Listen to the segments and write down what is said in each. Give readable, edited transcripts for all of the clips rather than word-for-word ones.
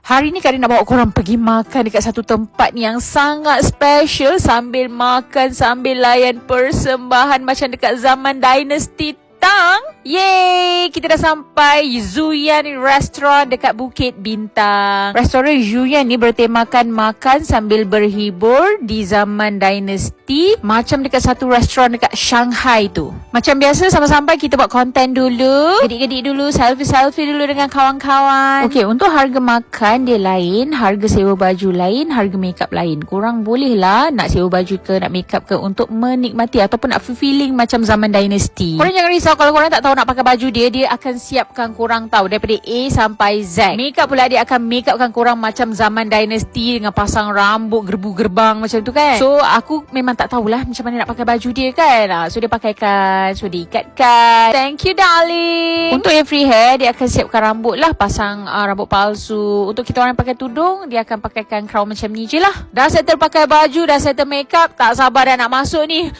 Hari ni Karin nak bawa korang pergi makan dekat satu tempat ni yang sangat special, sambil makan, sambil layan persembahan macam dekat zaman Dynasty Tang. Yeay, kita dah sampai Zuyan Restaurant dekat Bukit Bintang. Restoran Zuyan ni bertemakan makan sambil berhibur di zaman Dynasty, macam dekat satu restoran dekat Shanghai tu. Macam biasa, sampai-sampai kita buat konten dulu, gedik-gedik dulu, selfie-selfie dulu dengan kawan-kawan. Okey, untuk harga makan dia lain, harga sewa baju lain, harga makeup lain. Korang boleh lah nak sewa baju ke, nak makeup ke, untuk menikmati ataupun nak feeling macam zaman Dynasty. Korang jangan risau kalau korang tak tahu nak pakai baju dia akan siapkan korang tahu daripada A sampai Z. Makeup pula dia akan makeupkan korang macam zaman Dynasty dengan pasang rambut gerbu-gerbang macam tu kan. So aku memang tak tahulah macam mana nak pakai baju dia kan. So dia pakaikan, so dia ikatkan. Thank you darling. Untuk yang free hair, dia akan siapkan rambut lah, pasang rambut palsu. Untuk kita orang yang pakai tudung, dia akan pakaikan crown macam ni je lah. Dah settle pakai baju, dah settle makeup, tak sabar dah nak masuk ni.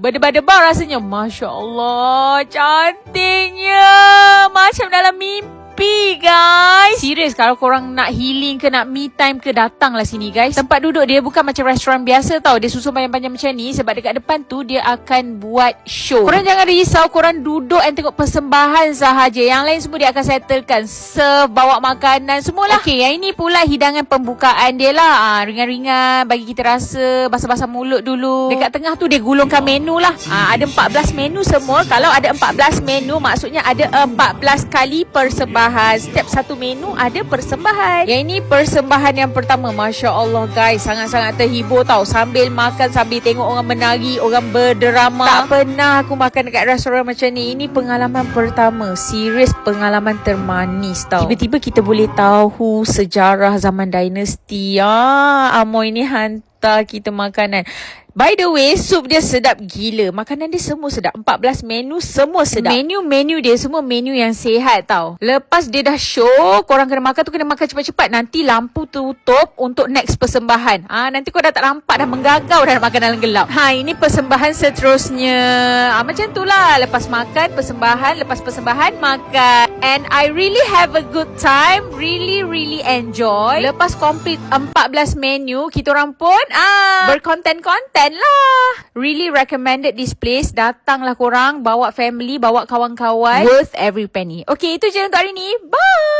Berdebar-debar rasanya. Masya Allah, cantiknya, macam dalam mimpi guys. Serius, kalau korang nak healing ke, nak me time ke, datanglah sini guys. Tempat duduk dia bukan macam restoran biasa tau. Dia susun panjang-panjang macam ni sebab dekat depan tu dia akan buat show. Korang jangan risau, korang duduk and tengok persembahan sahaja. Yang lain semua dia akan settlekan, serve, bawa makanan semualah. Okey, yang ini pula hidangan pembukaan dia lah. Ringan-ringan, bagi kita rasa basah-basah mulut dulu. Dekat tengah tu dia gulungkan menu lah. Ada 14 menu semua. Kalau ada 14 menu, maksudnya ada 14 kali persembahan. Setiap satu menu ada persembahan. Yang ini persembahan yang pertama. Masya Allah guys, sangat-sangat terhibur tau. Sambil makan, sambil tengok orang menari, orang berdrama. Tak pernah aku makan dekat restoran macam ni. Ini pengalaman pertama. Serius, pengalaman termanis tau. Tiba-tiba kita boleh tahu sejarah zaman Dynasty. Amoy ni hantar kita makanan. By the way, sup dia sedap gila. Makanan dia semua sedap. 14 menu semua sedap. Menu-menu dia semua menu yang sihat tau. Lepas dia dah show, korang kena makan tu, kena makan cepat-cepat. Nanti lampu tutup untuk next persembahan. Nanti kau dah tak nampak dah, menggagau dah nak makan dalam gelap. Ini persembahan seterusnya. Macam tu lah. Lepas makan, persembahan. Lepas persembahan, makan. And I really have a good time. Really enjoy. Lepas complete 14 menu, kita orang pun berkonten-konten lah. Really recommended this place. Datanglah korang, bawa family, bawa kawan-kawan. Worth every penny. Okay, itu je untuk hari ni. Bye.